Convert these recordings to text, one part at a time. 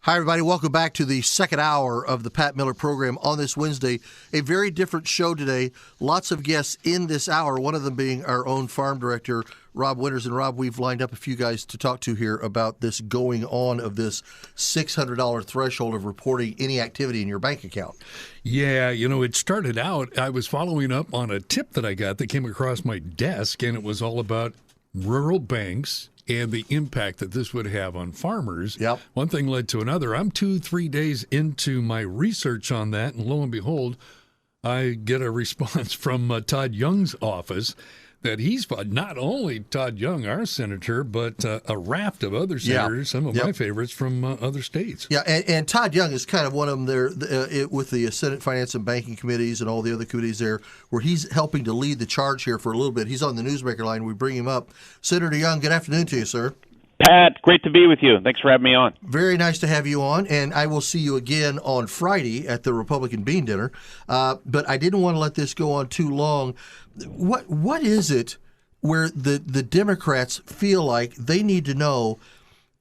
Hi, everybody. Welcome back to the second hour of the Pat Miller program on this Wednesday. A very different show today. Lots of guests in this hour, one of them being our own farm director, Rob Winters. And Rob, we've lined up a few guys to talk to here about this going on of this $600 threshold of reporting any activity in your bank account. Yeah, it started out, I was following up on a tip that I got that came across my desk, and it was all about rural banks and the impact that this would have on farmers. Yep. One thing led to another. I'm 2-3 days into my research on that, and lo and behold, I get a response from Todd Young's office that he's not only Todd Young, our senator, but a raft of other senators, some of my favorites from other states. Yeah, and Todd Young is kind of one of them there with the Senate Finance and Banking Committees and all the other committees there, where he's helping to lead the charge here for a little bit. He's on the Newsmaker line. We bring him up. Senator Young, good afternoon to you, sir. Pat, great to be with you. Thanks for having me on. Very nice to have you on, and I will see you again on Friday at the Republican Bean Dinner. But I didn't want to let this go on too long. What is it where the Democrats feel like they need to know,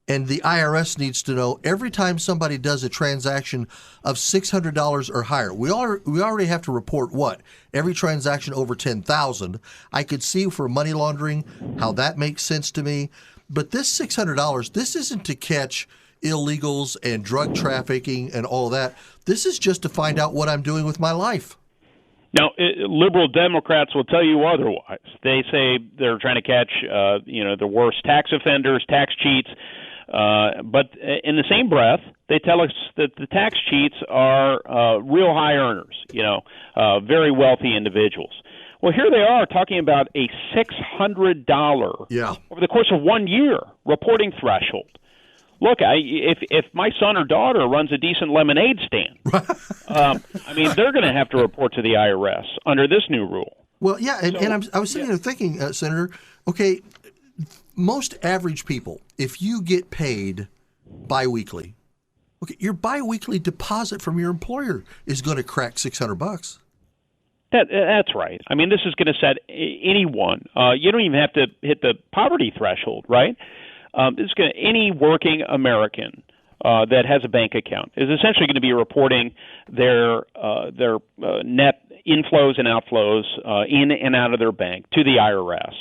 and the IRS needs to know, every time somebody does a transaction of $600 or higher? We already have to report what? Every transaction over $10,000. I could see for money laundering how that makes sense to me. But this $600, this isn't to catch illegals and drug trafficking and all that. This is just to find out what I'm doing with my life. Now, liberal Democrats will tell you otherwise. They say they're trying to catch, the worst tax offenders, tax cheats. But in the same breath, they tell us that the tax cheats are real high earners, very wealthy individuals. Well, here they are talking about a $600 over the course of 1 year reporting threshold. Look, if my son or daughter runs a decent lemonade stand, they're going to have to report to the IRS under this new rule. Well, yeah, I was sitting there thinking, Senator, okay, most average people, if you get paid biweekly, okay, your biweekly deposit from your employer is going to crack $600. That's right. I mean, this is going to set anyone. You don't even have to hit the poverty threshold, right? Any working American that has a bank account is essentially going to be reporting their net inflows and outflows in and out of their bank to the IRS.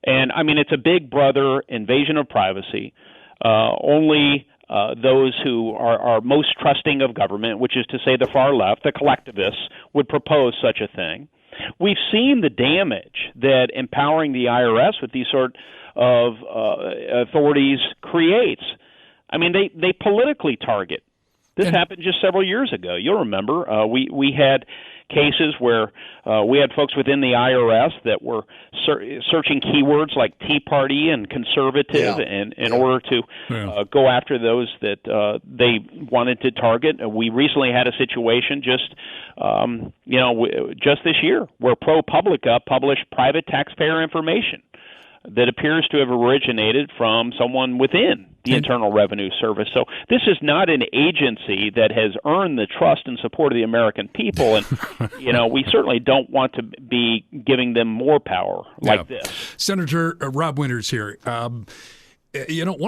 And I mean, it's a big brother invasion of privacy. Only those who are most trusting of government, which is to say the far left, the collectivists, would propose such a thing. We've seen the damage that empowering the IRS with these sort of authorities creates. I mean, they politically target. This happened just several years ago. You'll remember we had cases where we had folks within the IRS that were searching keywords like Tea Party and conservative in order to go after those that they wanted to target. We recently had a situation just this year where ProPublica published private taxpayer information that appears to have originated from someone within the Internal Revenue Service. So this is not an agency that has earned the trust and support of the American people, and we certainly don't want to be giving them more power like this. Senator Rob Winters here. One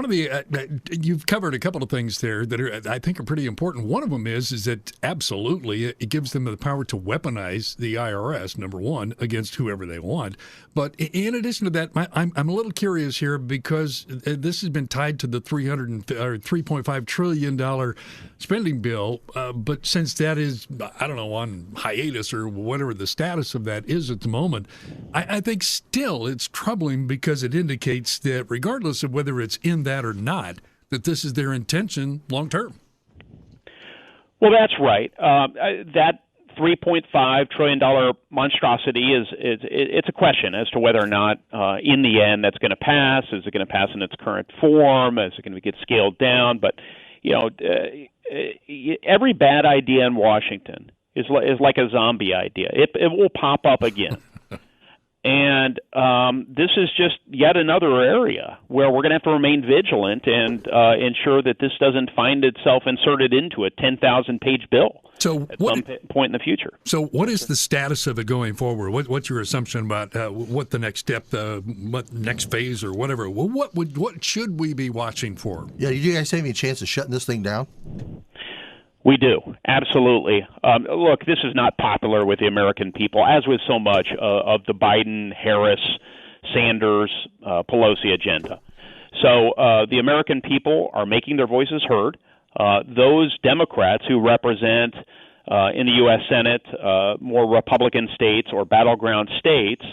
of the you've covered a couple of things there that I think are pretty important. One of them is that absolutely it gives them the power to weaponize the IRS, number one, against whoever they want. But in addition to that, I'm a little curious here because this has been tied to the $3.5 trillion spending bill. But since that is, I don't know, on hiatus or whatever the status of that is at the moment, I think still it's troubling because it indicates that regardless of whether it's in that or not, that this is their intention long term. Well, that's right. That $3.5 trillion monstrosity it's a question as to whether or not in the end that's going to pass. Is it going to pass in its current form? Is it going to get scaled down? But every bad idea in Washington is like a zombie idea. It will pop up again. And this is just yet another area where we're going to have to remain vigilant and ensure that this doesn't find itself inserted into a 10,000-page bill at some point in the future. So what is the status of it going forward? What's your assumption about what the next step, what next phase or whatever? What should we be watching for? Yeah, do you guys have any chance of shutting this thing down? We do, absolutely. Look, this is not popular with the American people, as with so much of the Biden, Harris, Sanders, Pelosi agenda. So the American people are making their voices heard. Those Democrats who represent in the U.S. Senate more Republican states or battleground states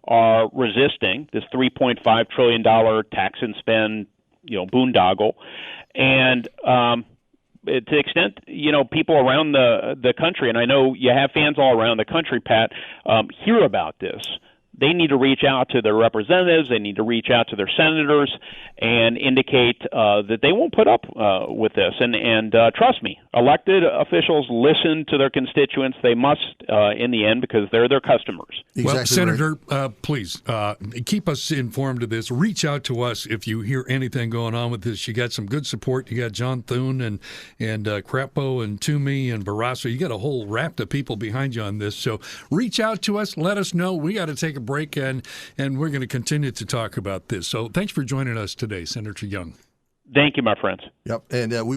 are resisting this $3.5 trillion tax and spend, boondoggle. And to the extent, people around the country, and I know you have fans all around the country, Pat, hear about this. They need to reach out to their representatives. They need to reach out to their senators and indicate that they won't put up with this. And trust me, elected officials listen to their constituents. They must in the end because they're their customers. Exactly. Well, Senator, please keep us informed of this. Reach out to us if you hear anything going on with this. You got some good support. You got John Thune and Crapo and Toomey and Barrasso. You got a whole raft of people behind you on this. So reach out to us. Let us know. We got to take a break, and we're going to continue to talk about this. So thanks for joining us today, Senator Young. Thank you, my friends. Yep, and we